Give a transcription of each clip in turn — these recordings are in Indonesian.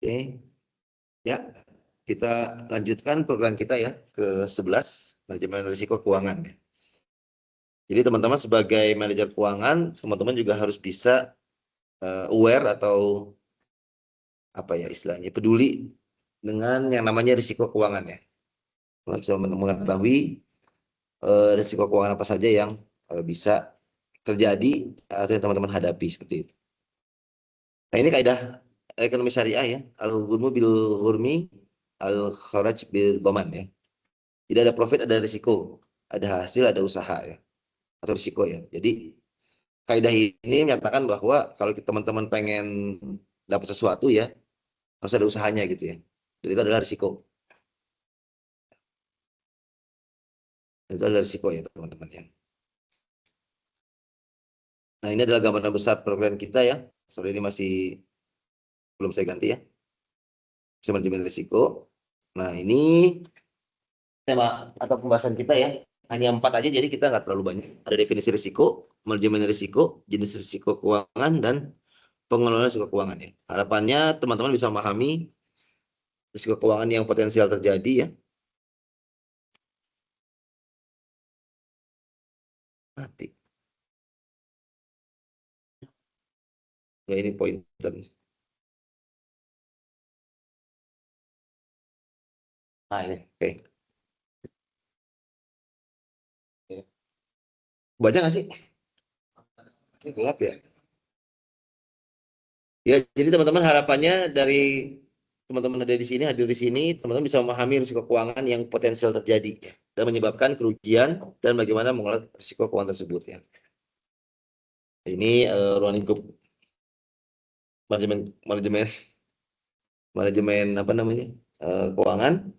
Oke, ya kita lanjutkan program kita ya ke 11 manajemen risiko keuangan ya. Jadi teman-teman sebagai manajer keuangan, teman-teman juga harus bisa aware atau apa ya istilahnya peduli dengan yang namanya risiko keuangan ya. Teman bisa mengetahui risiko keuangan apa saja yang bisa terjadi atau yang teman-teman hadapi seperti itu. Nah ini kaidah ekonomi syariah ya, al-ghurmu bil ghurmi, al-kharaj bil dhaman ya. Jadi ada profit, ada risiko, ada hasil, ada usaha ya, atau risiko ya. Jadi kaidah ini menyatakan bahwa kalau teman-teman pengen dapat sesuatu ya, harus ada usahanya gitu ya. Jadi itu adalah risiko. Itu adalah risiko ya teman-teman ya. Nah ini adalah gambaran besar program kita ya. Soal ini masih belum saya ganti ya. Bisa manajemen risiko. Nah ini tema atau pembahasan kita ya. Hanya 4 aja, jadi kita nggak terlalu banyak. Ada definisi risiko, manajemen risiko, jenis risiko keuangan, dan pengelolaan risiko keuangan ya. Harapannya teman-teman bisa memahami risiko keuangan yang potensial terjadi ya. Mati. Ya ini pointer. Nah ini, oke. Oke. Baca nggak sih? Ini gelap ya. Ya, jadi teman-teman harapannya dari teman-teman ada di sini, hadir di sini, teman-teman bisa memahami risiko keuangan yang potensial terjadi ya, dan menyebabkan kerugian dan bagaimana mengelola risiko keuangan tersebut ya. Ini ruang lingkup manajemen manajemen manajemen apa namanya keuangan.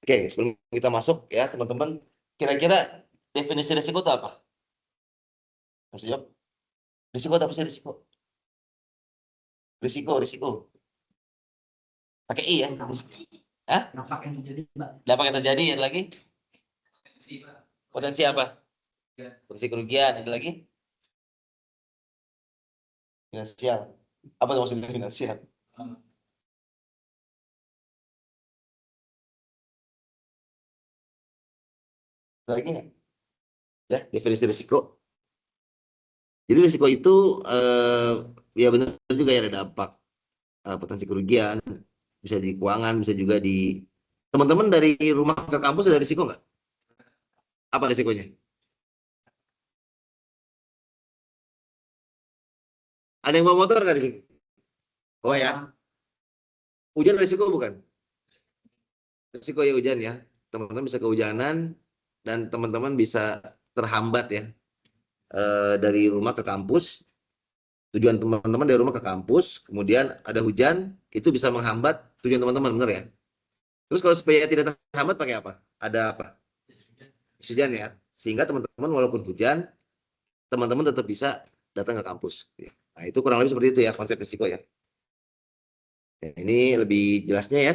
Oke, sebelum kita masuk ya teman-teman, kira-kira definisi risiko itu apa? Harus jawab. Risiko itu apa sih risiko? Risiko. Pakai I ya. Hah? Dampak yang terjadi, Mbak. Dampak yang terjadi, ada lagi? Potensi apa? Potensi kerugian, ada lagi? Finansial. Apa maksudnya finansial? Ada lagi nggak? Ya, definisi risiko. Jadi risiko itu ya benar juga ya ada dampak potensi kerugian, bisa di keuangan, bisa juga di teman-teman dari rumah ke kampus ada risiko nggak? Apa risikonya? Ada yang bawa motor nggak di sini? Oh ya, hujan risiko bukan? Risiko ya hujan ya. Teman-teman bisa kehujanan dan teman-teman bisa terhambat ya dari rumah ke kampus. Tujuan teman-teman dari rumah ke kampus, kemudian ada hujan, itu bisa menghambat tujuan teman-teman, benar ya? Terus kalau supaya tidak terhambat pakai apa? Ada apa? Hujan ya. Sehingga teman-teman walaupun hujan, teman-teman tetap bisa datang ke kampus. Nah, itu kurang lebih seperti itu ya konsep risiko ya. Ini lebih jelasnya ya.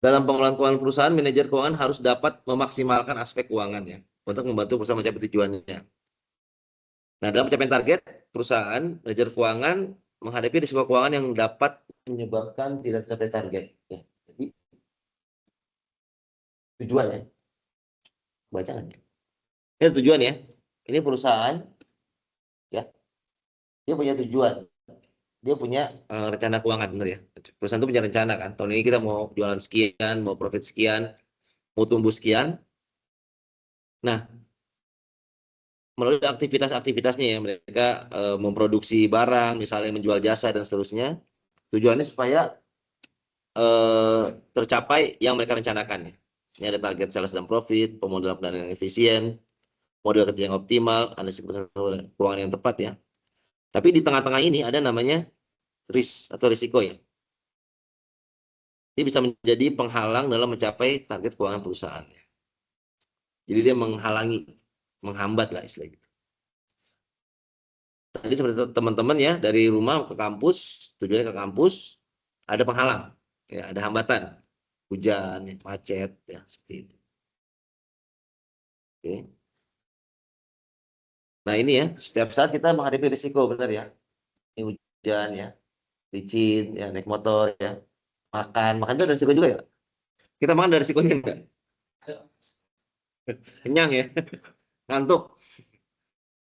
Dalam pengelolaan keuangan perusahaan, manajer keuangan harus dapat memaksimalkan aspek keuangannya untuk membantu perusahaan mencapai tujuannya. Nah, dalam pencapaian target perusahaan, manajer keuangan menghadapi risiko keuangan yang dapat menyebabkan tidak tercapai target. Ya. Jadi, tujuan ya. Baca kan? Ini tujuan ya. Ini perusahaan ya. Dia punya tujuan. Dia punya rencana keuangan, benar ya. Perusahaan itu punya rencana kan. Tahun ini kita mau jualan sekian, mau profit sekian, mau tumbuh sekian. Nah, melalui aktivitas-aktivitasnya ya mereka memproduksi barang, misalnya menjual jasa dan seterusnya. Tujuannya supaya tercapai yang mereka rencanakan ya. Ini ada target sales dan profit, pemodelan pendanaan yang efisien, model kerja yang optimal, analisis keuangan yang tepat ya. Tapi di tengah-tengah ini ada namanya risk atau risiko ya. Ini bisa menjadi penghalang dalam mencapai target keuangan perusahaan. Jadi dia menghalangi, menghambat lah istilah gitu. Tadi seperti teman-teman ya dari rumah ke kampus, tujuannya ke kampus, ada penghalang, ya ada hambatan, hujan, macet, ya seperti itu. Oke. Nah ini ya, setiap saat kita menghadapi risiko, benar ya. hujan ya, licin ya, naik motor ya, makan itu ada risiko juga ya. Kita makan dari risikonya enggak? Kenyang ya, ngantuk.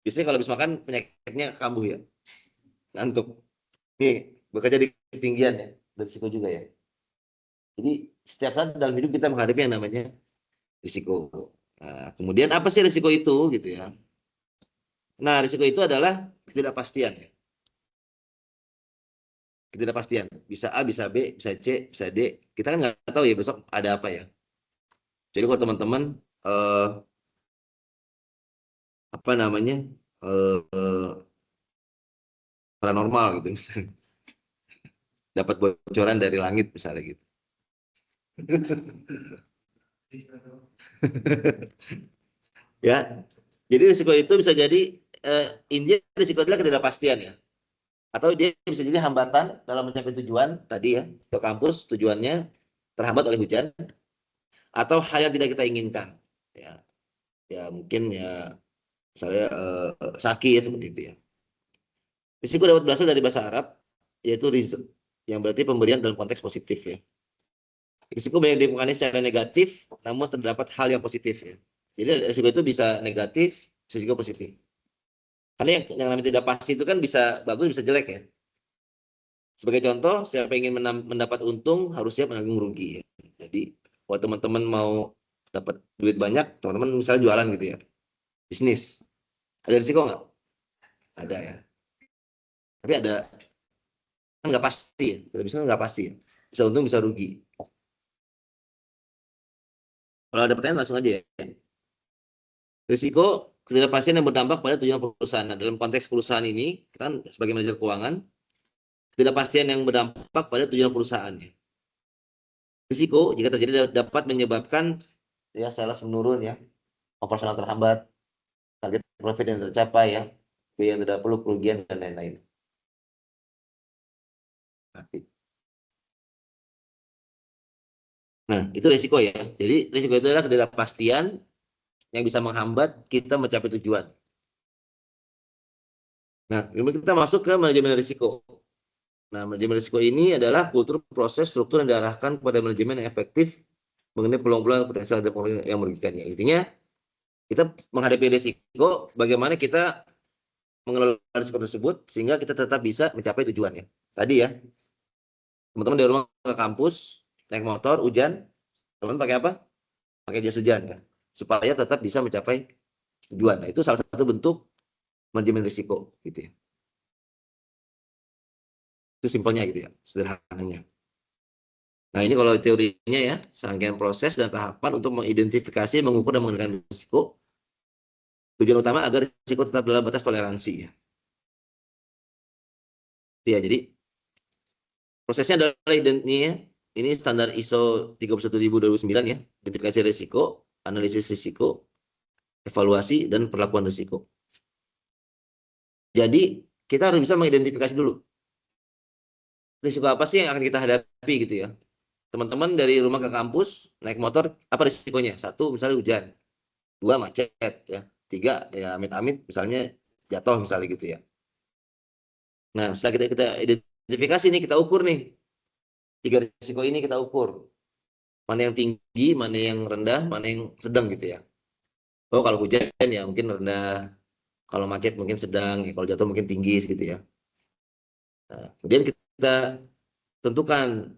Biasanya kalau habis makan penyakitnya kambuh ya, ngantuk. Nih, bekerja di ketinggian ya, ada risiko juga ya. Jadi setiap saat dalam hidup kita menghadapi yang namanya risiko. Nah, kemudian apa sih risiko itu gitu ya? Nah, risiko itu adalah ketidakpastian ya. Ketidakpastian. Bisa A, bisa B, bisa C, bisa D. Kita kan nggak tahu ya besok ada apa ya. Jadi kalau teman-teman eh, apa namanya paranormal gitu misalnya, dapat bocoran dari langit misalnya gitu. Ya, jadi risiko itu bisa jadi intinya risiko adalah ketidakpastian ya. Atau dia bisa jadi hambatan dalam mencapai tujuan tadi ya, ke kampus tujuannya terhambat oleh hujan atau hal yang tidak kita inginkan. Ya, ya mungkin ya misalnya sakit seperti itu ya. Risiko dapat berasal dari bahasa Arab yaitu rizq yang berarti pemberian dalam konteks positif ya. Risiko banyak ditemukan secara negatif namun terdapat hal yang positif ya. Jadi risiko itu bisa negatif, bisa juga positif. Karena yang namanya tidak pasti itu kan bisa bagus, bisa jelek ya. Sebagai contoh, siapa ingin mendapat untung harus siap menanggung rugi ya. Jadi, kalau teman-teman mau dapat duit banyak, teman-teman misalnya jualan gitu ya, bisnis. Ada risiko nggak? Ada ya. Tapi ada kan nggak pasti ya. Kalau bisa nggak pasti ya. Bisa untung, bisa rugi. Kalau ada pertanyaan langsung aja ya. Risiko ketidakpastian yang berdampak pada tujuan perusahaan. Nah, dalam konteks perusahaan ini, kita kan sebagai manajer keuangan, ketidakpastian yang berdampak pada tujuan perusahaannya. Risiko jika terjadi dapat menyebabkan ya sales menurun ya, operasional terhambat, target profit yang tercapai ya, biaya yang tidak perlu, kerugian dan lain-lain. Nah, itu risiko ya. Jadi risiko itu adalah ketidakpastian yang bisa menghambat kita mencapai tujuan. Nah, kemudian kita masuk ke manajemen risiko. Nah, manajemen risiko ini adalah kultur, proses, struktur yang diarahkan kepada manajemen yang efektif mengenai peluang-peluang potensial dan yang merugikan. Ya, intinya kita menghadapi risiko, bagaimana kita mengelola risiko tersebut sehingga kita tetap bisa mencapai tujuannya. Tadi ya, teman-teman dari rumah ke kampus, naik motor, hujan, teman pakai apa? Pakai jas hujan kan, supaya tetap bisa mencapai tujuan. Nah, itu salah satu bentuk manajemen risiko gitu ya. Itu simpelnya gitu ya, sederhananya. Nah, ini kalau teorinya ya, serangkaian proses dan tahapan untuk mengidentifikasi, mengukur dan mengendalikan risiko. Tujuan utama agar risiko tetap dalam batas toleransi ya. Ya, jadi prosesnya adalah ini standar ISO 31000-2009 ya, identifikasi risiko, analisis risiko, evaluasi dan perlakuan risiko. Jadi kita harus bisa mengidentifikasi dulu risiko apa sih yang akan kita hadapi gitu ya. Teman-teman dari rumah ke kampus naik motor, apa risikonya? Satu misalnya hujan, dua macet ya, tiga ya amit-amit misalnya jatuh misalnya gitu ya. Nah setelah kita identifikasi nih, kita ukur nih tiga risiko ini, kita ukur mana yang tinggi, mana yang rendah, mana yang sedang gitu ya. Oh kalau hujan ya mungkin rendah, kalau macet mungkin sedang, ya kalau jatuh mungkin tinggi gitu ya. Nah, kemudian kita tentukan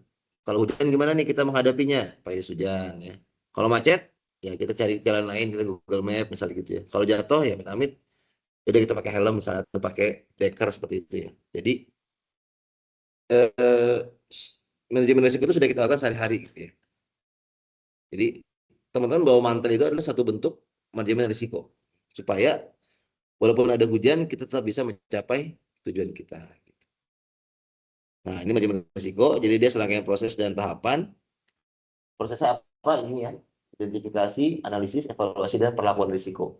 kalau hujan gimana nih kita menghadapinya, pakai jas hujan ya. Kalau macet ya kita cari jalan lain, kita Google Map misalnya gitu ya. Kalau jatuh ya amit-amit udah kita pakai helm misalnya atau pakai deker seperti itu ya. Jadi eh, manajemen risiko itu sudah kita lakukan sehari-hari gitu ya. Jadi teman-teman bawa mantel itu adalah satu bentuk manajemen risiko supaya walaupun ada hujan kita tetap bisa mencapai tujuan kita. Nah, ini manajemen risiko. Jadi dia serangkaian proses dan tahapan. Prosesnya apa ini ya? Identifikasi, analisis, evaluasi, dan perlakuan risiko.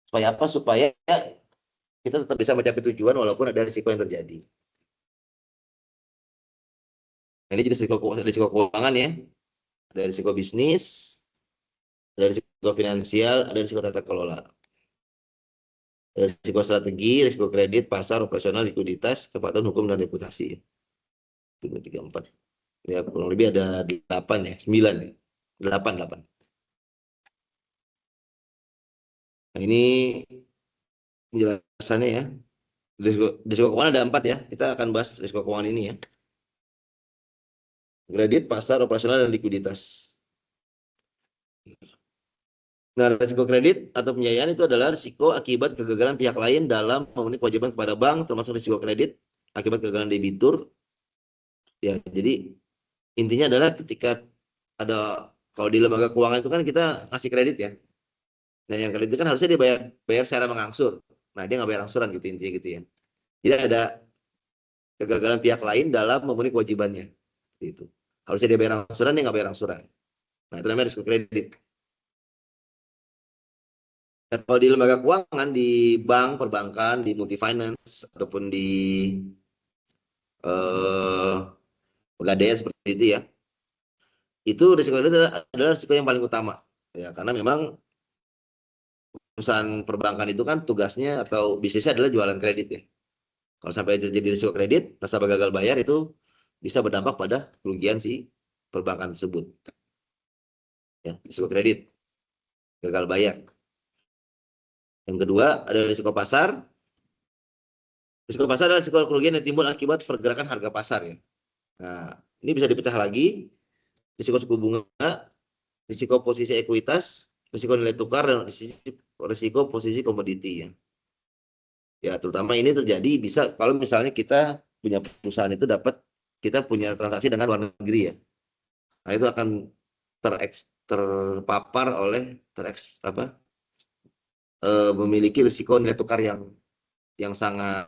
Supaya apa? Supaya kita tetap bisa mencapai tujuan walaupun ada risiko yang terjadi. Nah, ini jadi risiko keuangan ya. Ada risiko bisnis, ada risiko finansial, ada risiko tata kelola. Risiko strategi, risiko kredit, pasar, operasional, likuiditas, kepatuhan hukum dan reputasi. 1, 2, 3, 4. Ya kurang lebih ada 8 ya, 9 ya. 8. Nah, ini penjelasannya ya. Risiko keuangan ada 4 ya. Kita akan bahas risiko keuangan ini ya. Kredit, pasar, operasional, dan likuiditas. Nah, risiko kredit atau pembiayaan itu adalah risiko akibat kegagalan pihak lain dalam memenuhi kewajiban kepada bank, termasuk risiko kredit akibat kegagalan debitur. Ya, jadi intinya adalah ketika ada, kalau di lembaga keuangan itu kan kita ngasih kredit ya. Nah, yang kredit itu kan harusnya dia bayar secara mengangsur. Nah, dia nggak bayar angsuran gitu intinya gitu ya. Jadi ada kegagalan pihak lain dalam memenuhi kewajibannya. Gitu. Harusnya dia bayar angsuran, dia nggak bayar angsuran. Nah, itu namanya risiko kredit. Nah, kalau di lembaga keuangan, di bank, perbankan, di multifinance, ataupun di pegadaian seperti itu ya, itu risiko kredit adalah risiko yang paling utama. Ya, karena memang perusahaan perbankan itu kan tugasnya atau bisnisnya adalah jualan kredit ya. Kalau sampai terjadi risiko kredit, nasabah gagal bayar itu bisa berdampak pada kerugian si perbankan tersebut. Ya, risiko kredit, gagal bayar. Yang kedua ada risiko pasar. Risiko pasar adalah risiko kerugian yang timbul akibat pergerakan harga pasar ya. Nah, ini bisa dipecah lagi. Risiko suku bunga, risiko posisi ekuitas, risiko nilai tukar, dan risiko posisi komoditi ya. Ya, terutama ini terjadi bisa kalau misalnya kita punya perusahaan itu kita punya transaksi dengan luar negeri ya. Nah, itu akan terpapar oleh memiliki risiko nilai tukar yang sangat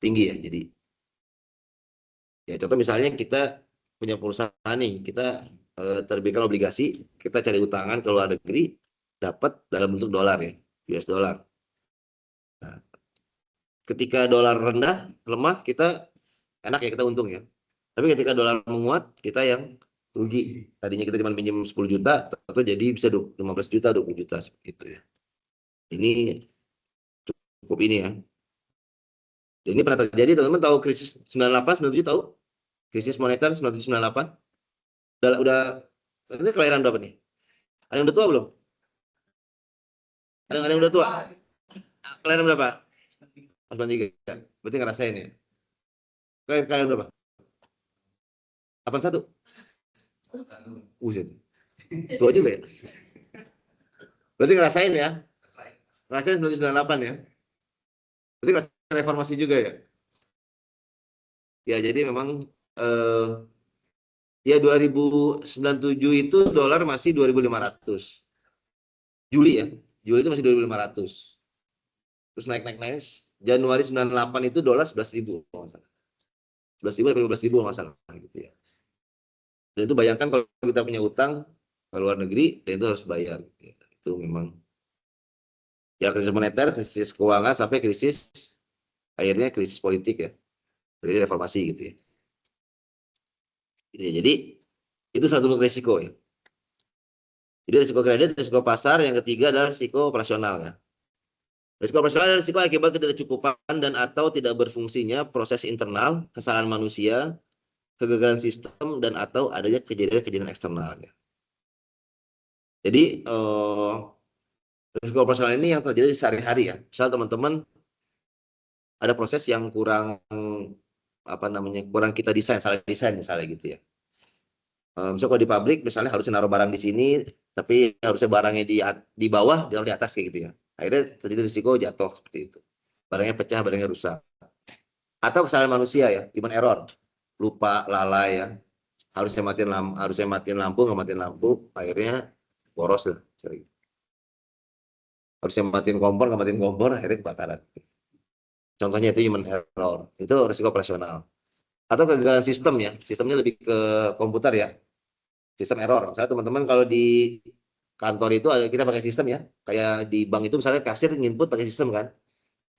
tinggi ya. Jadi ya contoh misalnya kita punya perusahaan nih, kita terbitkan obligasi, kita cari utangan ke luar negeri, dapat dalam bentuk dolar ya, US dollar. Nah, ketika dolar rendah, lemah, kita enak ya, kita untung ya. Tapi ketika dolar menguat, kita yang rugi. Tadinya kita cuma pinjam 10 juta, atau jadi bisa 15 juta, 20 juta seperti itu ya. Ini cukup ini ya. Dan ini pernah terjadi, teman-teman tahu krisis 98, 97 tahu? Krisis moneter 1998. Udah ini kelahiran berapa nih? Ada yang udah tua belum? Ada yang udah tua? Kelahiran berapa? 93. Berarti ngerasain ya. Kalian berapa? 81. Buset. Tua juga ya. Berarti ngerasain ya. Ngerasain 1998 ya. Berarti ngerasain reformasi juga ya. Ya, jadi memang ya 2097 itu dolar masih 2.500. Juli ya. Juli itu masih 2.500. Terus naik. Januari 98 itu dolar 11.000 kalau nggak salah. 11.000 atau 15.000 kalau nggak salah gitu ya. Dan itu bayangkan kalau kita punya utang ke luar negeri, dan itu harus bayar. Itu memang ya krisis moneter, krisis keuangan, sampai akhirnya krisis politik ya. Jadi reformasi gitu ya. Jadi itu satu risiko ya. Jadi risiko kredit, risiko pasar, yang ketiga adalah risiko operasional ya. Risiko operasional adalah risiko akibat ketidakcukupan dan atau tidak berfungsinya proses internal, kesalahan manusia, kegagalan sistem, dan atau adanya kejadian-kejadian eksternal ya. Jadi risiko operasional ini yang terjadi di sehari-hari ya. Misal teman-teman ada proses yang kurang kurang kita desain, salah desain misalnya gitu ya. Misalnya kalau di pabrik misalnya harusnya naruh barang di sini, tapi harusnya barangnya di bawah, di atas kayak gitu ya. Akhirnya terjadi risiko jatuh seperti itu. Barangnya pecah, barangnya rusak. Atau kesalahan manusia ya, human error, lupa, lalai ya. Harusnya matiin lampu, nggak matiin lampu, akhirnya boros lah. Harusnya matiin kompor, nggak matiin kompor, akhirnya kebakaran. Contohnya itu human error, itu risiko operasional. Atau kegagalan sistem ya, sistemnya lebih ke komputer ya, sistem error. Misalnya teman-teman kalau di kantor itu kita pakai sistem ya, kayak di bank itu misalnya kasir nginput pakai sistem kan,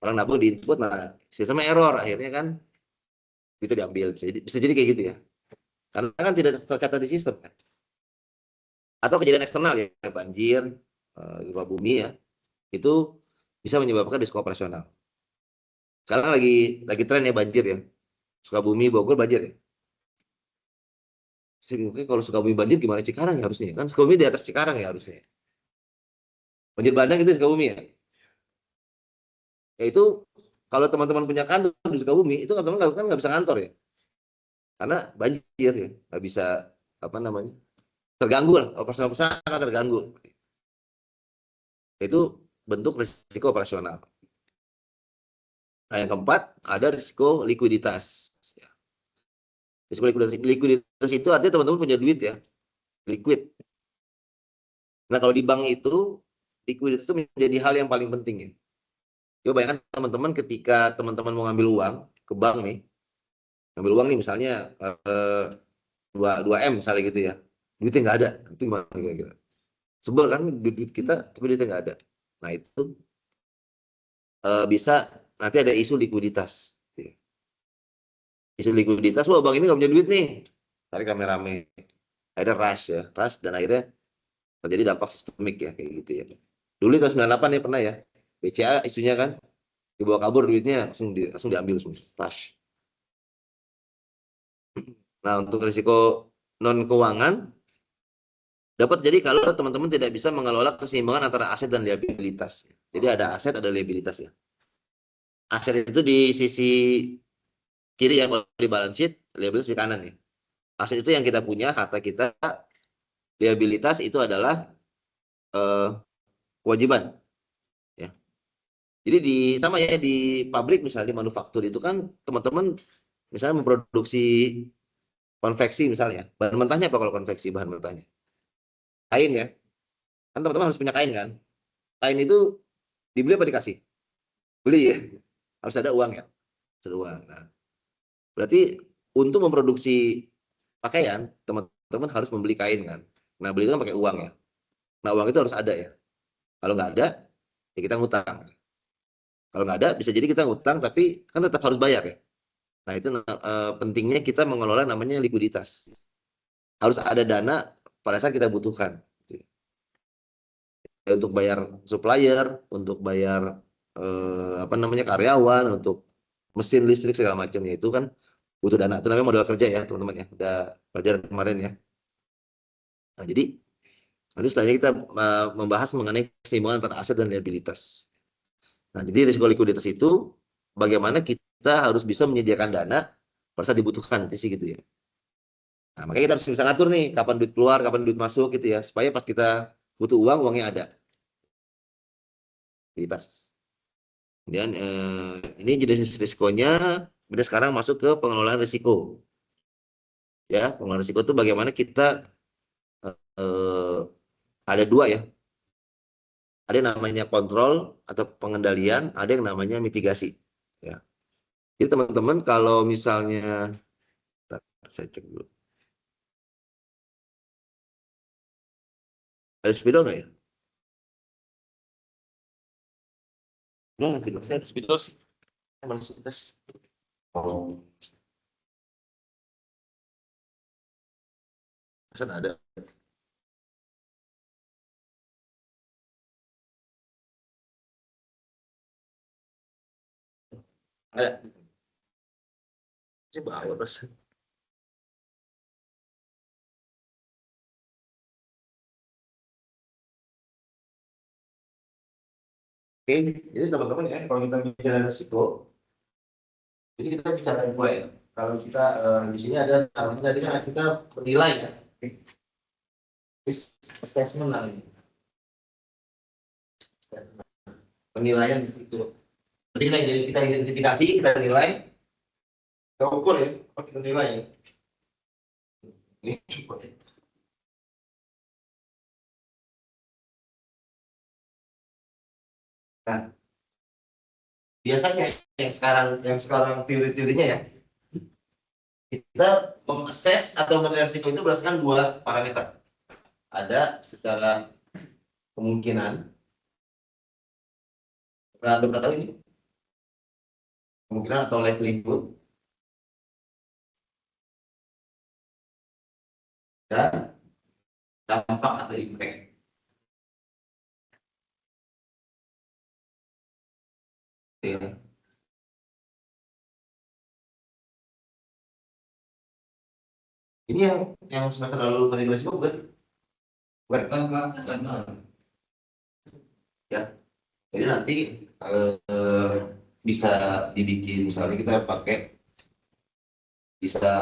orang nabung di input, nah sistemnya error, akhirnya kan itu diambil, bisa jadi kayak gitu ya, karena kan tidak tercatat di sistem kan. Atau kejadian eksternal ya, banjir, gempa bumi ya, itu bisa menyebabkan risiko operasional. Sekarang lagi tren ya banjir ya. Sukabumi, Bogor banjir ya. Saya bingung, kalau Sukabumi banjir gimana Cikarang ya harusnya? Kan Sukabumi di atas Cikarang ya harusnya. Banjir bandang itu Sukabumi ya. Ya itu kalau teman-teman punya kantor di Sukabumi itu teman-teman kan nggak bisa kantor ya. Karena banjir ya, nggak bisa apa namanya terganggu lah, operasional perusahaan akan terganggu. Itu bentuk risiko operasional. Nah, yang keempat ada risiko likuiditas. Ya. Risiko likuiditas itu artinya teman-teman punya duit ya, liquid. Nah, kalau di bank itu likuiditas itu menjadi hal yang paling penting ya. Coba bayangkan teman-teman ketika teman-teman mau ngambil uang ke bank nih, ngambil uang nih misalnya 2 M misalnya gitu ya, duitnya nggak ada, itu gimana kira-kira? Sebel kan duit kita, tapi duitnya nggak ada. Nah itu bisa nanti ada isu likuiditas. Isu likuiditas, wah bank ini nggak punya duit nih, tarik rame-rame. Akhirnya rush ya, rush dan akhirnya terjadi dampak sistemik ya kayak gitu ya. Dulu tahun 98 ya pernah ya, BCA isunya kan dibawa kabur duitnya langsung diambil semua, rush. Nah untuk risiko non keuangan dapat jadi kalau teman-teman tidak bisa mengelola keseimbangan antara aset dan liabilitas. Jadi ada aset, ada liabilitas ya. Aset itu di sisi kiri yang di balance sheet, liabilitas di kanan ya. Aset itu yang kita punya, harta kita. Liabilitas itu adalah eh, kewajiban. Ya. Jadi sama ya di pabrik misalnya di manufaktur itu kan teman-teman misalnya memproduksi konveksi misalnya. Bahan mentahnya apa kalau konveksi bahan mentahnya? Kain ya. Kan teman-teman harus punya kain kan. Kain itu dibeli apa dikasih? Beli ya. Harus ada uang ya. Harus ada uang. Nah, berarti untuk memproduksi pakaian, teman-teman harus membeli kain kan. Nah, beli itu kan pakai uang ya. Nah, uang itu harus ada ya. Kalau nggak ada, ya kita ngutang. Kalau nggak ada, bisa jadi kita ngutang, tapi kan tetap harus bayar ya. Nah, itu pentingnya kita mengelola namanya likuiditas. Harus ada dana pada saat kita butuhkan. Ya, untuk bayar supplier, untuk bayar apa namanya karyawan, untuk mesin listrik segala macamnya itu kan butuh dana. Itu namanya modal kerja ya teman-teman ya. Udah pelajaran kemarin ya. Nah, jadi nanti selanjutnya kita membahas mengenai keseimbangan antara aset dan liabilitas. Nah, jadi risiko likuiditas itu bagaimana kita harus bisa menyediakan dana pada saat dibutuhkan, sih gitu ya. Nah, makanya kita harus bisa ngatur nih kapan duit keluar, kapan duit masuk gitu ya, supaya pas kita butuh uang, uangnya ada. Likuiditas. Kemudian ini jenis risikonya. Kemudian sekarang masuk ke pengelolaan risiko. Ya, pengelolaan risiko itu bagaimana kita eh, ada dua ya. Ada yang namanya kontrol atau pengendalian, ada yang namanya mitigasi. Ya. Jadi teman-teman kalau misalnya, saya cek dulu. Ada spidol nggak ya? Nah, tidak. Saya ada spidol sih. Mana sih tes? Oh, pesan ada. Ada. Saya bawa pesan. Oke, jadi teman-teman ya, kalau kita bicara risiko, jadi kita bicara dua ya. Kalau kita di sini ada namanya tadi kan kita menilai ya. Risk assessment namanya. Penilaian itu. Jadi kita identifikasi, kita nilai, kita ukur ya, kita nilai ya. Ini cukup. Nah, biasanya yang sekarang teori-teorinya ya, kita mengakses atau menilai risiko itu berdasarkan dua parameter. Ada secara kemungkinan, pernah tahu ini? Kemungkinan atau likelihood, dan dampak atau impact. Ya. Ini yang semester lalu manajemen risiko bukan sih? Bukan. Ya. Jadi nanti bisa dibikin, misalnya kita pakai bisa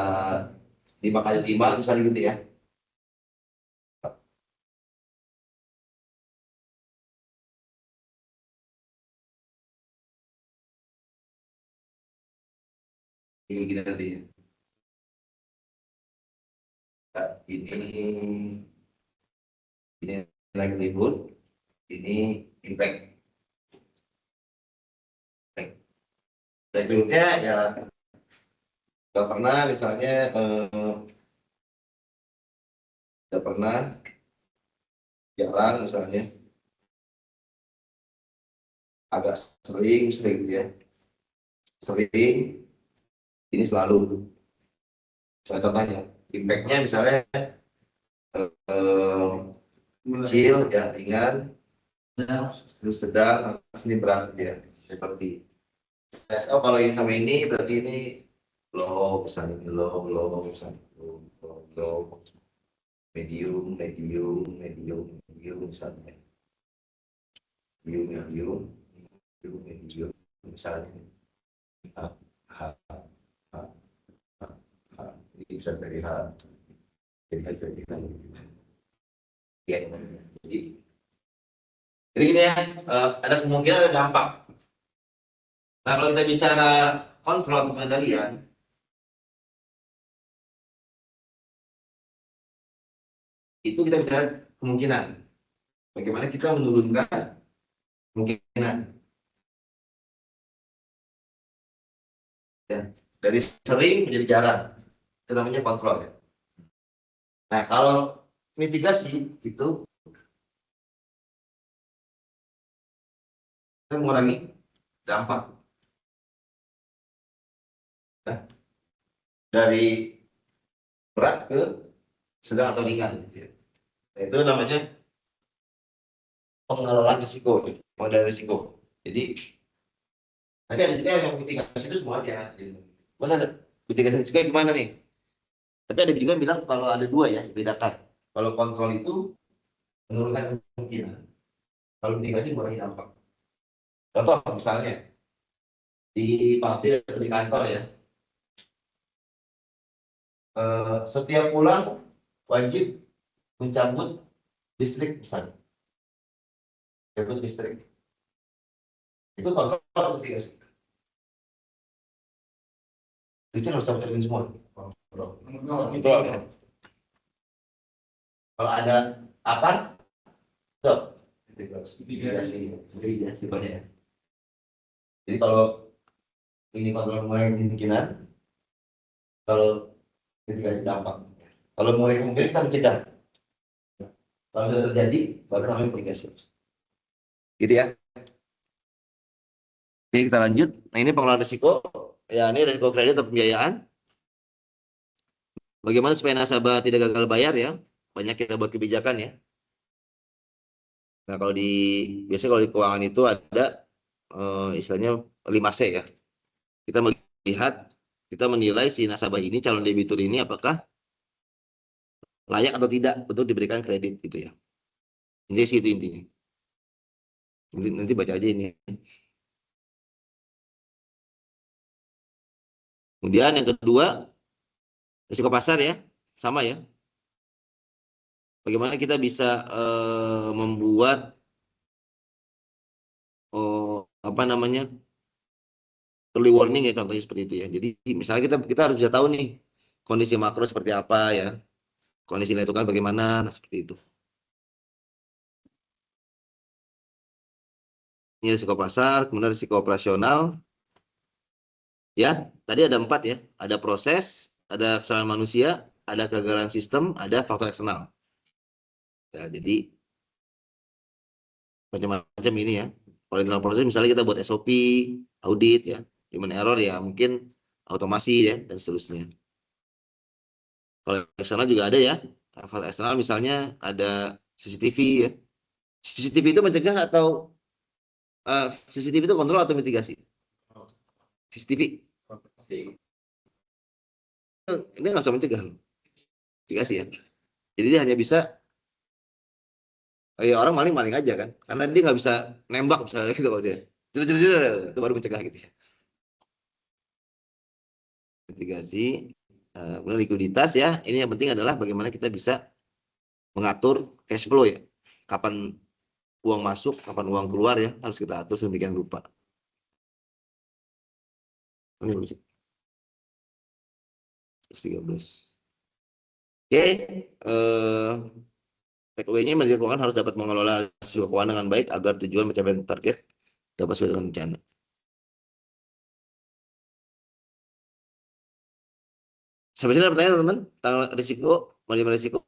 5 kali 5 misalnya gitu ya. Ini gini nanti. Nah, ini likelihood, ini impact. Likelihoodnya ya nggak pernah, misalnya nggak pernah, jarang misalnya, agak sering gitu ya, sering, ini selalu. Misalnya contohnya, impactnya misalnya kecil, ya ringan, terus sedang, ini berat ya, seperti. Oh, kalau ini sama ini berarti ini low, misalnya ini low, misalnya low, medium, misalnya medium, misalnya H, H, H, H. Ini bisa dari H, jadi H. Ya, jadi gini ya, ada kemungkinan ada dampak. Nah, kalau kita bicara kontrol atau pengendalian, itu kita bicara kemungkinan. Bagaimana kita menurunkan kemungkinan. Ya. Dari sering menjadi jarang. Itu namanya kontrol. Ya. Nah, kalau mitigasi, itu kita mengurangi dampak. Ya. Dari berat ke sedang atau ringan. Gitu ya. Nah, itu namanya pengelolaan risiko. Ya. Pengelolaan risiko. Jadi, tapi ada juga yang mitigasi itu semuanya. Gitu. Mana ada mitigasi risiko gimana nih? Tapi ada juga yang bilang kalau ada dua ya, dibedakan. Kalau kontrol itu menurunkan kemungkinan. Kalau mitigasi mengurangi dampak. Contoh misalnya di pabrik atau di kantor ya, setiap pulang wajib mencabut listrik misalnya, cabut listrik. Itu kontrol atau mitigasi? Listrik harus cabut semua. Itu kan. Kalau ada apa? Stop. Mitigasi. Mitigasi ya. Jadi kalau ini kontrol mengurangi kemungkinan, kalau mitigasi dampak. Kalau mengurangi kemungkinan kita mencegah. Kalau sudah terjadi, baru namanya mitigasi. Gitu ya. Oke, kita lanjut. Nah, ini pengelolaan risiko. Ya, ini risiko kredit atau pembiayaan. Bagaimana supaya nasabah tidak gagal bayar ya? Banyak kita buat kebijakan ya. Nah, biasanya kalau di keuangan itu ada istilahnya 5C ya. Kita melihat, kita menilai si nasabah ini, calon debitur ini apakah layak atau tidak untuk diberikan kredit gitu ya. Intinya sih itu intinya. Nanti baca aja ini. Kemudian yang kedua, risiko pasar ya, sama ya. Bagaimana kita bisa membuat apa namanya, early warning ya, contohnya seperti itu ya. Jadi misalnya kita harus bisa tahu nih kondisi makro seperti apa ya, kondisi nilai tukar bagaimana, nah seperti itu. Ini risiko pasar, kemudian risiko operasional. Ya, tadi ada 4 ya, ada proses, ada kesalahan manusia, ada kegagalan sistem, ada faktor eksternal. Ya, jadi macam-macam ini ya. Kalau internal proses misalnya kita buat SOP, audit ya, human error ya, mungkin otomasi ya dan seterusnya. Kalau eksternal juga ada ya. Faktor eksternal misalnya ada CCTV ya. CCTV itu mencegah atau CCTV itu kontrol atau mitigasi? CCTV. Ini nggak bisa mencegah, dikasih ya. Jadi dia hanya bisa, ya orang maling aja kan, karena dia nggak bisa nembak misalnya gitu kalau dia, itu baru mencegah gitu ya. Mitigasi, kemudian likuiditas ya. Ini yang penting adalah bagaimana kita bisa mengatur cash flow ya. Kapan uang masuk, kapan uang keluar ya, harus kita atur sedemikian rupa. Ini 13. Oke, takeaway-nya manajer keuangan harus dapat mengelola risiko keuangan dengan baik agar tujuan mencapai target dapat sesuai dengan rencana. Sampai sini ada pertanyaan teman-teman tentang risiko, manajemen risiko.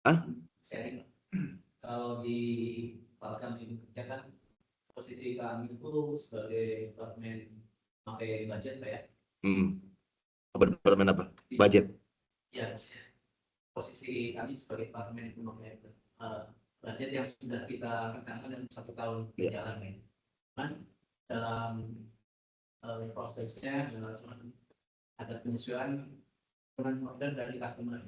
Hah? Kalau di Balkan ini kan posisi kami itu sebagai departemen pakai budget Pak ya. Apa departemen apa? Budget. Ya, posisi kami sebagai departemen memakai budget yang sudah kita rencanakan dalam 1 tahun berjalan ya. Kan dalam prosesnya ada penyesuaian order dari customer,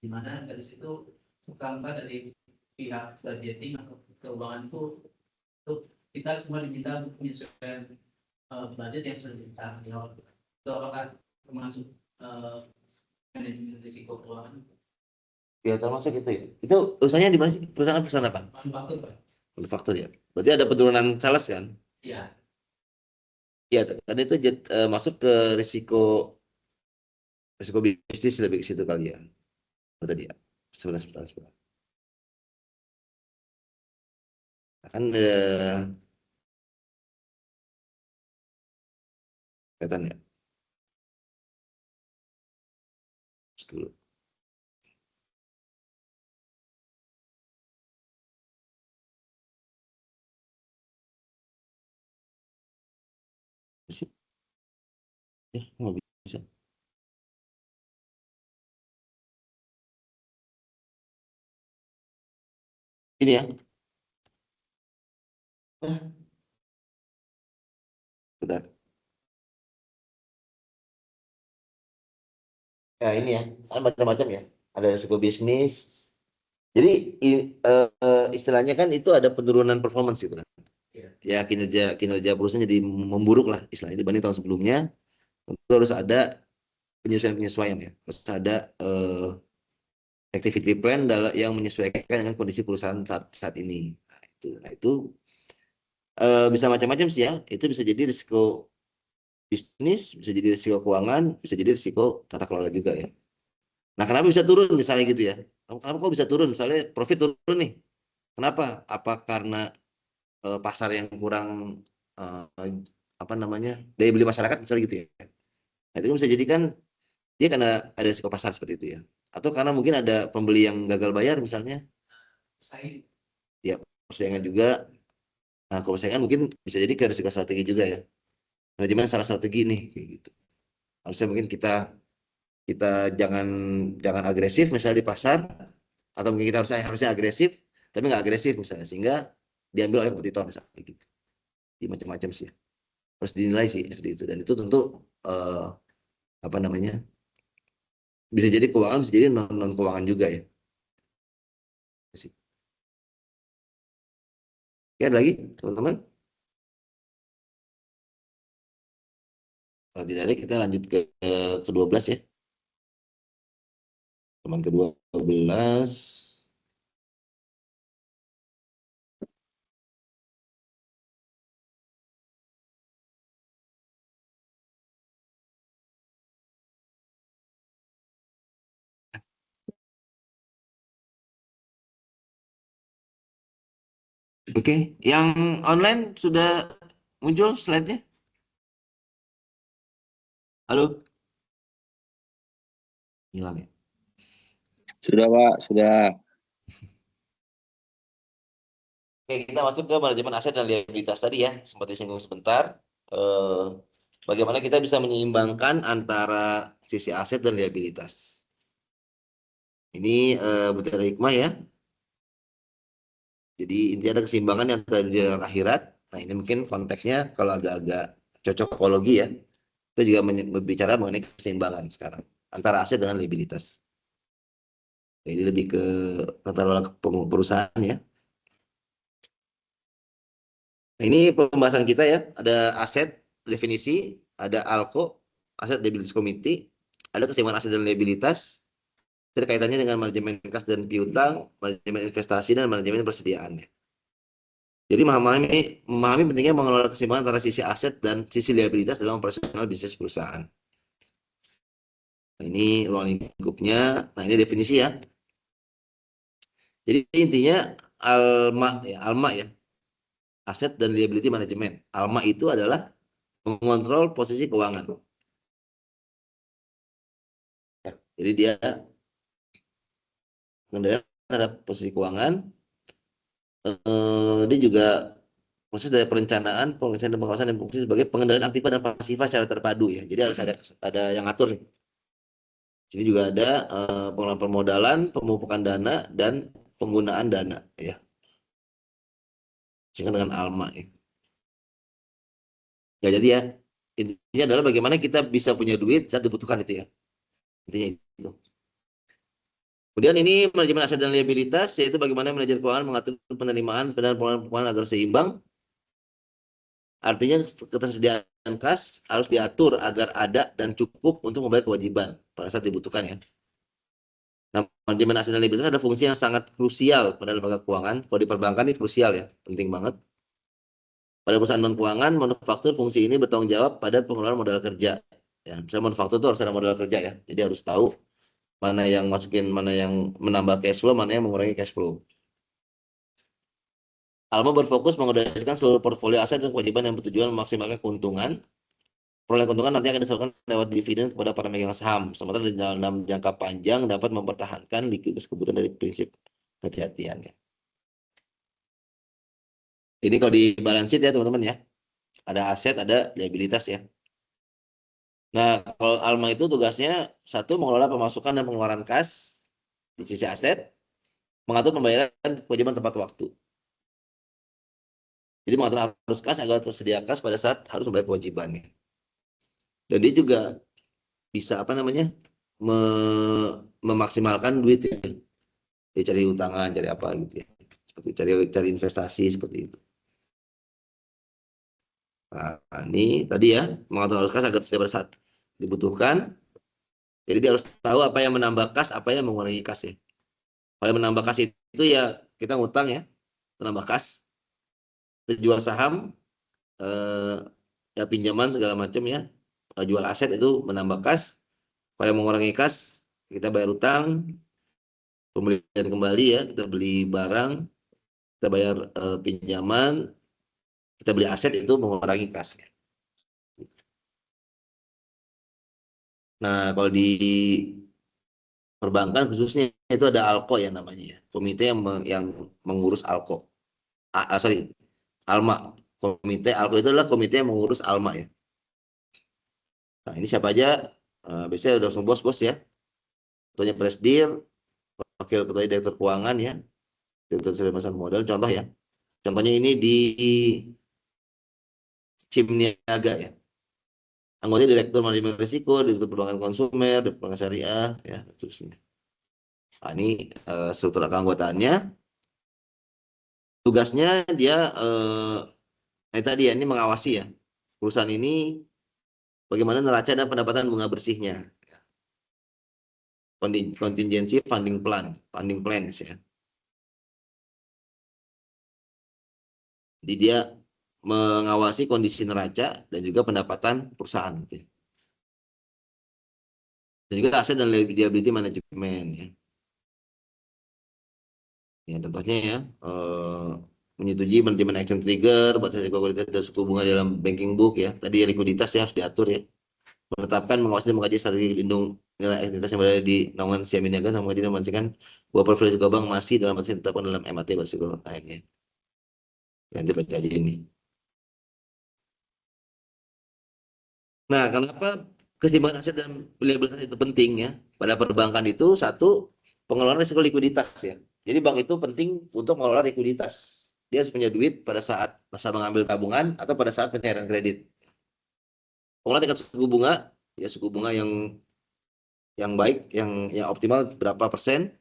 di mana dari situ suka dari pihak budgeting atau keuangan itu kita semua diminta untuk penyesuaian budget yang sudah direncanakan. Itu apakah termasuk manajemen risiko keuangan? Ya termasuk itu ya. Itu usahanya di mana sih? Perusahaan apa? Manufaktur Pak. Manufaktur ya. Berarti ada penurunan sales kan? Iya. Iya, tadi itu masuk ke risiko bisnis lebih ke situ kali ya. Tadi ya. Sebentar. Kan kelihatan ya. Dulu. Ya, nggak bisa. Ini ya. Bentar. Ya ini ya, macam-macam ya. Ada risiko bisnis. Jadi istilahnya kan itu ada penurunan performance gitu kan. Ya kinerja perusahaan jadi memburuk lah istilahnya dibanding tahun sebelumnya. Tentu harus ada penyesuaian ya. Harus ada activity plan yang menyesuaikan dengan kondisi perusahaan saat ini. Nah itu bisa macam-macam sih ya. Itu bisa jadi risiko bisnis, bisa jadi risiko keuangan, bisa jadi risiko tata kelola juga ya. Nah, kenapa bisa turun misalnya gitu ya? Kenapa kok bisa turun? Misalnya profit turun nih. Kenapa? Apa karena pasar yang kurang apa namanya daya beli masyarakat misalnya gitu ya? Nah, itu bisa jadi kan dia karena ada risiko pasar seperti itu ya. Atau karena mungkin ada pembeli yang gagal bayar misalnya. Ya, persaingan juga. Nah, kalau persaingan mungkin bisa jadi ke risiko strategi juga ya. Manajemen salah strategi nih kayak gitu. Harusnya mungkin kita jangan agresif misalnya di pasar, atau mungkin kita harusnya agresif tapi nggak agresif misalnya, sehingga diambil oleh kompetitor misalnya gitu. Di macam-macam sih, harus dinilai sih seperti itu. Dan itu tentu apa namanya bisa jadi keuangan, bisa jadi non keuangan juga ya. Ya ada lagi teman-teman? Kalau tidak ada kita lanjut ke 12 ya. Teman ke-12. Oke, yang online sudah muncul slide-nya? Halo? Hilang ya? Sudah Pak, sudah. Oke, kita masuk ke manajemen aset dan liabilitas tadi ya, sempat disinggung sebentar. Bagaimana kita bisa menyeimbangkan antara sisi aset dan liabilitas. Ini Mutiara Hikmah ya, Jadi intinya ada keseimbangan yang terjadi di dalam akhirat. Nah ini mungkin konteksnya kalau agak-agak cocokologi ya. Kita juga berbicara mengenai keseimbangan sekarang antara aset dengan liabilitas. Jadi lebih ke tata kelola perusahaan ya. Nah, ini pembahasan kita ya. Ada aset definisi, ada ALCO, aset liability committee, ada keseimbangan aset dan liabilitas. Jadi kaitannya dengan manajemen kas dan piutang, manajemen investasi dan manajemen persediaan. Jadi memahami pentingnya mengelola keseimbangan antara sisi aset dan sisi liabilitas dalam operasional bisnis perusahaan. Nah, ini ruang lingkupnya. Nah, ini definisi ya. Jadi intinya ALMA ya, aset dan liability management. ALMA itu adalah mengontrol posisi keuangan. Ya, jadi dia mengendalikan terhadap posisi keuangan. Dia juga proses dari perencanaan, pengelolaan dan pengawasan dan fungsi sebagai pengendalian aktiva dan pasifa secara terpadu ya. Jadi harus ada yang ngatur. Sini juga ada pengelolaan permodalan, pemupukan dana dan penggunaan dana ya. Singkat dengan ALMA ya. Ya jadi ya intinya adalah bagaimana kita bisa punya duit saat dibutuhkan itu ya. Intinya itu. Kemudian ini manajemen aset dan liabilitas, yaitu bagaimana manajer keuangan mengatur penerimaan dan pengelolaan keuangan agar seimbang. Artinya ketersediaan kas harus diatur agar ada dan cukup untuk membayar kewajiban pada saat dibutuhkan ya. Nah, manajemen aset dan liabilitas ada fungsi yang sangat krusial pada lembaga keuangan. Kalau di perbankan ini krusial ya, penting banget. Pada perusahaan non keuangan, manufaktur fungsi ini bertanggung jawab pada pengelolaan modal kerja. Ya, misalnya manufaktur itu harus ada modal kerja ya. Jadi harus tahu mana yang masukin, mana yang menambah cash flow, mana yang mengurangi cash flow. Alma berfokus mengoordinasikan seluruh portfolio aset dan kewajiban yang bertujuan memaksimalkan keuntungan. Perolehan keuntungan nanti akan disalurkan lewat dividen kepada para megang saham. Sementara dalam jangka panjang dapat mempertahankan likuiditas kebutuhan dari prinsip kehati-hatian. Ini kalau di balance sheet ya teman-teman ya. Ada aset, ada liabilitas ya. Nah, kalau Alma itu tugasnya satu mengelola pemasukan dan pengeluaran kas di sisi aset, mengatur pembayaran kewajiban tepat waktu. Jadi mengatur arus kas agar tersedia kas pada saat harus membayar kewajibannya. Dan dia juga bisa apa namanya memaksimalkan duit ya. Dia cari utangan, cari apa gitu ya. Seperti cari investasi seperti itu. Nah, ini tadi ya mengatur arus kas agar tersedia pada saat dibutuhkan. Jadi dia harus tahu apa yang menambah kas, apa yang mengurangi kas ya. Kalau yang menambah kas itu ya kita ngutang ya, menambah kas. Kita jual saham, ya pinjaman segala macam ya. Jual aset itu menambah kas. Kalau yang mengurangi kas, kita bayar utang, pembelian kembali ya, kita beli barang, kita bayar pinjaman, kita beli aset itu mengurangi kas. Nah, kalau di perbankan khususnya itu ada ALCO ya namanya ya. Komite yang mengurus ALCO. Sorry, ALMA. Komite ALCO itu adalah komite yang mengurus ALMA ya. Nah, ini siapa aja? Biasanya udah semua bos-bos ya. Contohnya Presdir, wakil ketua direktur keuangan ya. Direktur pasar modal contoh ya. Contohnya ini di CIM Niaga ya. Anggota direktur manajemen risiko, direktur perbankan konsumer, direktur perbankan syariah ya, terusnya. Nah, ini struktur keanggotaannya. Tugasnya dia tadi ya, ini mengawasi ya. Perusahaan ini bagaimana neraca dan pendapatan bunga bersihnya. Kontingensi funding plans ya. Jadi dia mengawasi kondisi neraca dan juga pendapatan perusahaan. Gitu ya. Dan juga aset dan liability management ya. Ya contohnya ya menyetujui manajemen action trigger, batas likuiditas dan suku bunga dalam banking book ya. Tadi likuiditas ya harus diatur ya. Menetapkan, mengawasi dan mengkaji strategi lindung nilai entitas yang berada di naungan Siamin Niaga sama mengkaji dan memastikan bahwa profil risiko bank masih dalam batas yang ditetapkan dalam MAT batas risiko lainnya. Nanti baca aja ini. Nah, kenapa keseimbangan aset dan liabilitas itu penting ya? Pada perbankan itu satu pengelolaan risiko likuiditas ya. Jadi bank itu penting untuk mengelola likuiditas. Dia harus punya duit pada saat masa mengambil tabungan atau pada saat pencairan kredit. Pengelola tingkat suku bunga, ya suku bunga yang baik, yang optimal berapa persen,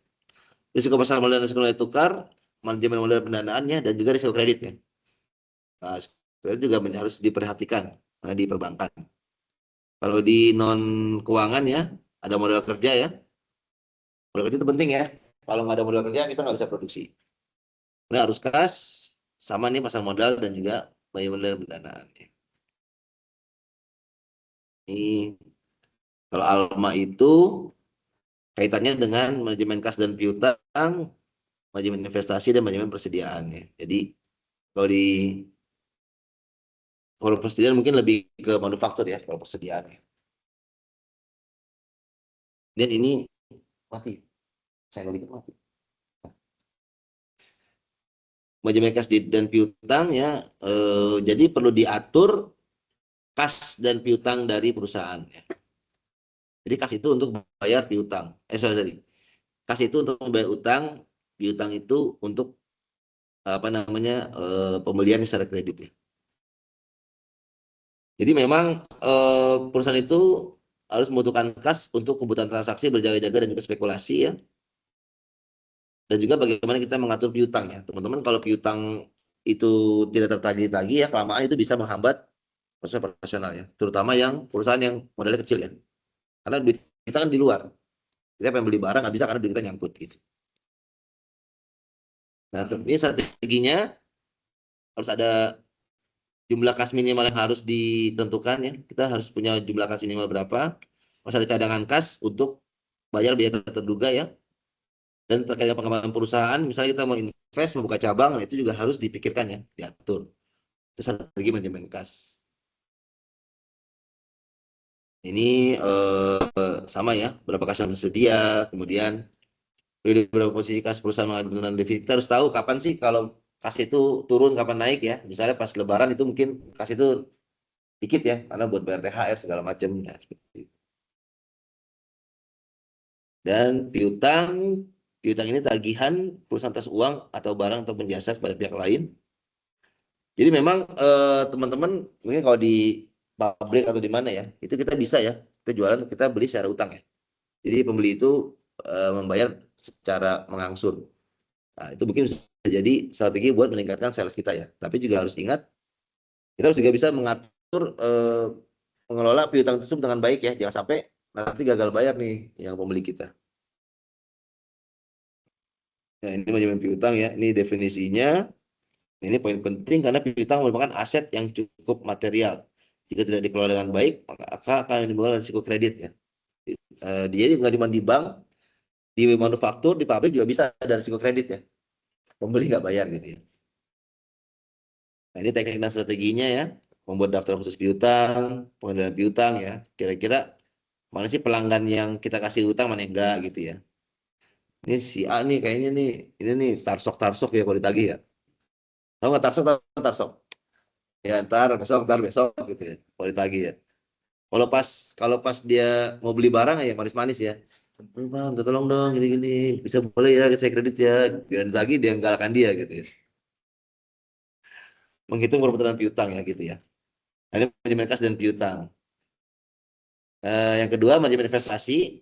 risiko pasar modal dan risiko nilai tukar, manajemen modal pendanaannya, dan juga risiko kreditnya. Nah, itu juga harus diperhatikan karena di perbankan. Kalau di non keuangan ya, ada modal kerja ya. Modal kerja itu penting ya. Kalau nggak ada modal kerja, kita nggak bisa produksi. Nah, harus kas, sama nih pasar modal dan juga manajemen modal dan pendanaan. Ini kalau Alma itu kaitannya dengan manajemen kas dan piutang, manajemen investasi dan manajemen persediaannya. Jadi kalau di kalau persediaan mungkin lebih ke manufaktur ya kalau persediaannya. Dan ini mati, saya dikit mati. Manajemen kas dan piutang ya, jadi perlu diatur kas dan piutang dari perusahaan. Ya. Jadi kas itu untuk bayar piutang. Sorry. Kas itu untuk membayar utang, piutang itu untuk apa namanya pembelian secara kredit ya. Jadi memang perusahaan itu harus membutuhkan kas untuk kebutuhan transaksi berjaga-jaga dan juga spekulasi ya. Dan juga bagaimana kita mengatur piutang ya. Teman-teman kalau piutang itu tidak tertagih lagi ya, kelamaan itu bisa menghambat proses operasional ya. Terutama yang perusahaan yang modalnya kecil ya. Karena duit kita kan di luar. Kita pengen beli barang nggak bisa karena duit kita nyangkut gitu. Nah, ini strateginya harus ada jumlah kas minimal yang harus ditentukan ya. Kita harus punya jumlah kas minimal berapa. Harus ada cadangan kas untuk bayar biaya terduga ya. Dan terkait dengan pengembangan perusahaan, misalnya kita mau invest, membuka cabang, nah itu juga harus dipikirkan ya, diatur. Itu strategi manajemen kas. Ini sama ya, berapa kas yang tersedia, kemudian berapa posisi kas perusahaan mengalami penurunan defisit. Kita harus tahu kapan sih kalau kas itu turun, kapan naik ya. Misalnya pas Lebaran itu mungkin kas itu dikit ya, karena buat bayar THR segala macam. Nah, dan piutang ini tagihan perusahaan atas uang atau barang atau penjasa kepada pihak lain. Jadi memang teman-teman mungkin kalau di pabrik atau di mana ya, itu kita bisa ya, kita jualan, kita beli secara utang ya. Jadi pembeli itu membayar secara mengangsur. Nah, itu mungkin bisa jadi strategi buat meningkatkan sales kita ya. Tapi juga harus ingat, kita harus juga bisa mengatur mengelola piutang tersebut dengan baik ya. Jangan sampai nanti gagal bayar nih yang pembeli kita. Nah, ini manajemen piutang ya. Ini definisinya. Ini poin penting karena piutang merupakan aset yang cukup material. Jika tidak dikelola dengan baik, maka akan menimbulkan risiko kredit ya. Jadi nggak cuma di bank, di manufaktur, di pabrik juga bisa ada risiko kredit ya. Pembeli nggak bayar gitu ya. Nah, ini teknik dan strateginya ya. Membuat daftar khusus piutang, pengendalian piutang ya. Kira-kira mana sih pelanggan yang kita kasih utang, mana yang enggak gitu ya. Ini si A nih kayaknya nih, ini nih tarsok ya kalau ditagih ya. Tahu nggak tarsok, tahu tarsok? Ya ntar besok gitu ya. Kalau ditagih ya. Kalau pas dia mau beli barang ya manis-manis ya. Bang, minta tolong dong gini-gini. Bisa boleh ya saya kredit ya. Dan lagi dia galakkan dia gitu ya. Menghitung perputaran piutang ya gitu ya. Nah, ini manajemen kas dan piutang. Yang kedua manajemen investasi.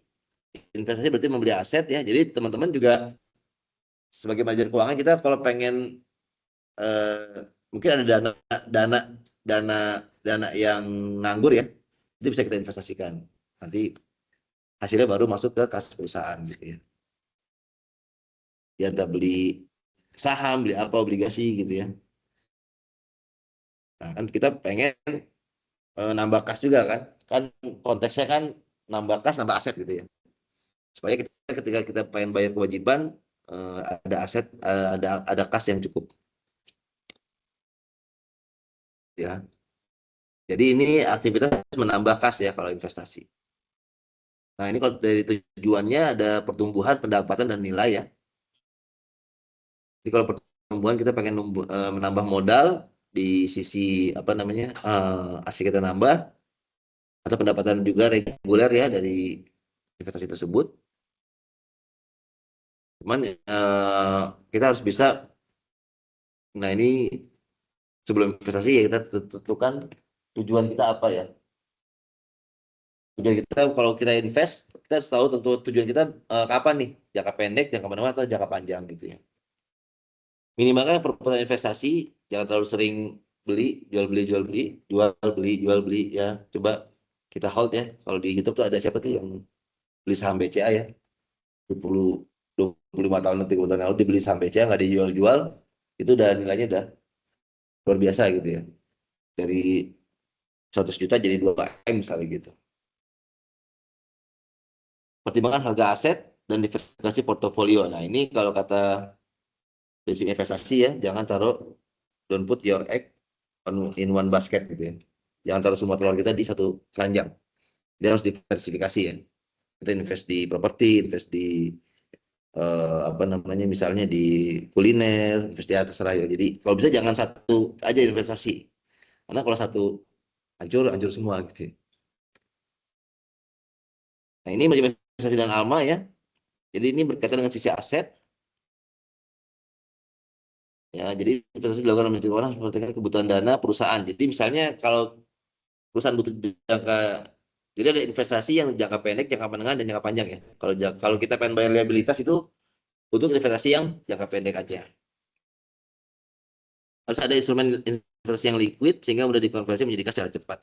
Investasi berarti membeli aset ya. Jadi teman-teman juga sebagai manajer keuangan kita kalau pengen mungkin ada dana dana dana yang nganggur ya. Itu bisa kita investasikan. Nanti hasilnya baru masuk ke kas perusahaan gitu ya. Ya kita beli saham, beli apa obligasi gitu ya. Nah, kan kita pengen nambah kas juga kan. Kan konteksnya kan nambah kas, nambah aset gitu ya. Supaya kita ketika kita pengen bayar kewajiban ada aset, ada kas yang cukup ya. Jadi ini aktivitas menambah kas ya kalau investasi. Nah, ini kalau dari tujuannya ada pertumbuhan pendapatan dan nilai ya. Jadi kalau pertumbuhan kita pengen menambah modal di sisi apa namanya aset kita nambah atau pendapatan juga reguler ya dari investasi tersebut. Cuman kita harus bisa, nah ini sebelum investasi ya kita tentukan tujuan kita apa ya. Tujuan kita kalau kita invest, kita harus tahu tentu tujuan kita kapan nih, jangka pendek, jangka menengah atau jangka panjang gitu ya. Minimalkan perputaran investasi, jangan terlalu sering beli, jual beli, jual beli, jual beli ya. Coba kita hold ya. Kalau di YouTube tuh ada siapa tuh yang beli saham BCA ya, 20 25 tahun nanti kebetulan lalu dibeli saham BCA nggak dijual-jual, itu udah nilainya udah luar biasa gitu ya. Dari 100 juta jadi 2 M misalnya gitu. Pertimbangkan harga aset dan diversifikasi portofolio. Nah, ini kalau kata basic investasi ya, jangan taruh, don't put your egg in one basket gitu ya. Jangan taruh semua telur kita di satu keranjang. Dia harus diversifikasi ya. Kita invest di properti, invest di apa namanya misalnya di kuliner, invest di atas raya. Jadi kalau bisa jangan satu aja investasi. Karena kalau satu hancur, hancur semua gitu ya. Nah, ini manajemen investasi dan Alma ya. Jadi ini berkaitan dengan sisi aset. Ya, jadi investasi dilakukan oleh orang memperhatikan kebutuhan dana perusahaan. Jadi misalnya kalau perusahaan butuh jangka, jadi ada investasi yang jangka pendek, jangka menengah, dan jangka panjang ya. Kalau kita pengen bayar liabilitas itu butuh investasi yang jangka pendek aja. Harus ada instrumen investasi yang liquid sehingga mudah dikonversi menjadi kas secara cepat.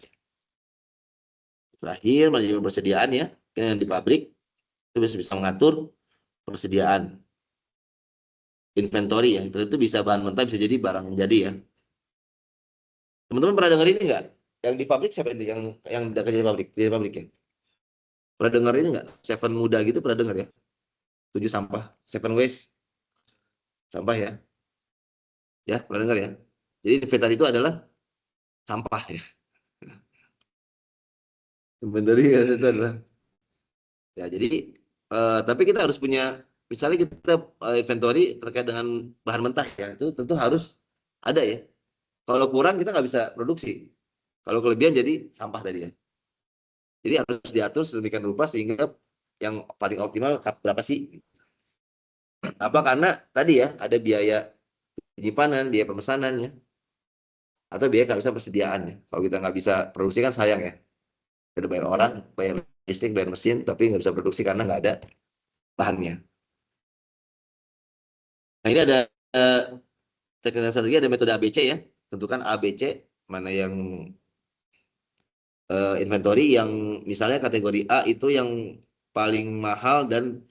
Terakhir, manajemen persediaan ya, yang di pabrik itu bisa mengatur persediaan inventory ya. Inventory itu bisa bahan mentah, bisa jadi barang jadi ya. Teman-teman pernah dengar ini nggak? Yang di pabrik siapa ini? Yang kerja di pabrik ya? Pernah dengar ini nggak? Seven muda gitu pernah dengar ya? 7 sampah, seven waste sampah ya. Ya, pernah dengar ya? Jadi inventory itu adalah sampah ya. Inventory itu adalah ya. Jadi tapi kita harus punya, misalnya kita inventory terkait dengan bahan mentah ya, itu tentu harus ada ya. Kalau kurang kita nggak bisa produksi. Kalau kelebihan jadi sampah tadi ya. Jadi harus diatur sedemikian rupa sehingga yang paling optimal berapa sih? Apa karena tadi ya ada biaya penyimpanan, biaya pemesanan ya, atau biaya kehabisan persediaan ya. Kalau kita nggak bisa produksi kan sayang ya. Kita bayar orang, bayar listrik, bayar mesin, tapi nggak bisa produksi karena nggak ada bahannya. Nah ini ada teknik strategi, ada metode ABC ya. Tentukan ABC mana yang inventory yang misalnya kategori A itu yang paling mahal dan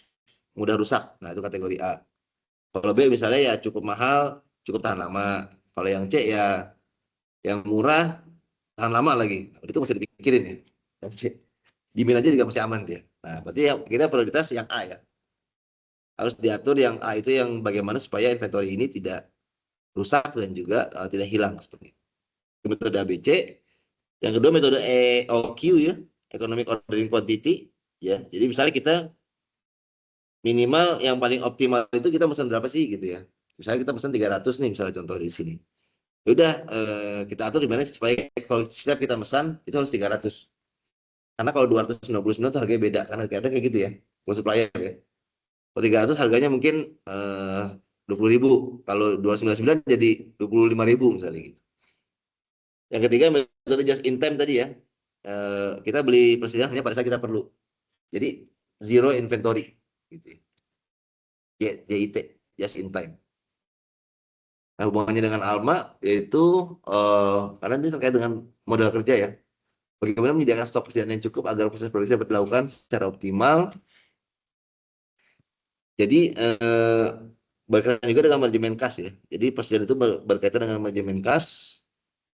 mudah rusak. Nah itu kategori A. Kalau B misalnya ya cukup mahal, cukup tahan lama. Kalau yang C ya yang murah, tahan lama lagi. Nah, itu masih dipikirin ya. Yang C. Dimin aja juga masih aman dia. Nah berarti ya, kita prioritas yang A ya. Harus diatur yang A itu yang bagaimana supaya inventory ini tidak rusak dan juga tidak hilang seperti itu. Metode ABC. Yang kedua metode EOQ ya, Economic Ordering Quantity ya. Jadi misalnya kita minimal yang paling optimal itu kita pesan berapa sih gitu ya. Misalnya kita pesan 300 nih misalnya contoh di sini. Ya udah kita atur di mana supaya kalau setiap kita pesan itu harus 300. Karena kalau 299 itu harganya beda karena kadang kayak gitu ya. Kalau supplier ya. Kalau 300 harganya mungkin 20.000. Kalau 299 jadi 25.000 misalnya gitu. Yang ketiga metode just in time tadi ya. Kita beli persediaan hanya pada saat kita perlu. Jadi zero inventory gitu ya. JIT, just in time. Nah, hubungannya dengan Alma yaitu karena ini terkait dengan modal kerja ya. Bagaimana menyediakan stok persediaan yang cukup agar proses produksi dapat dilakukan secara optimal. Jadi berkaitan juga dengan manajemen kas ya. Jadi persediaan itu berkaitan dengan manajemen kas.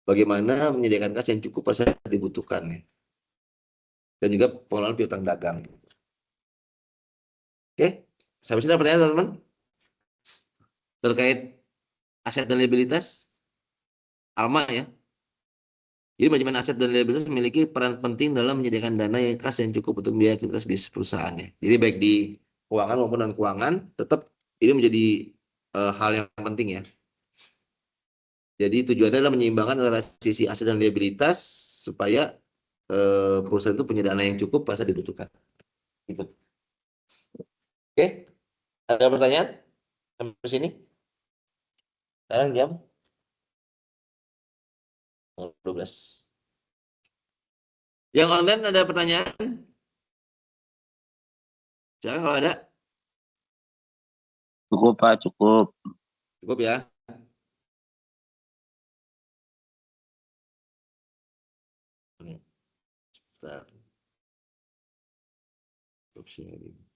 Bagaimana menyediakan kas yang cukup pada saat dibutuhkan ya. Dan juga pengelolaan piutang dagang. Oke, sampai sini ada pertanyaan teman-teman terkait aset dan liabilitas Alma ya. Jadi manajemen aset dan liabilitas memiliki peran penting dalam menyediakan dana yang kas yang cukup untuk biaya aktivitas bisnis perusahaannya. Jadi baik di keuangan maupun non keuangan tetap ini menjadi hal yang penting ya. Jadi tujuannya adalah menyeimbangkan antara sisi aset dan liabilitas supaya perusahaan itu punya dana yang cukup pada saat dibutuhkan. Gitu. Oke, Ada pertanyaan sampai sini? Sekarang jam 12. Yang online ada pertanyaan? Silakan kalau ada. Cukup Pak, cukup. Cukup ya. Nih, sebentar. Cukup sharing.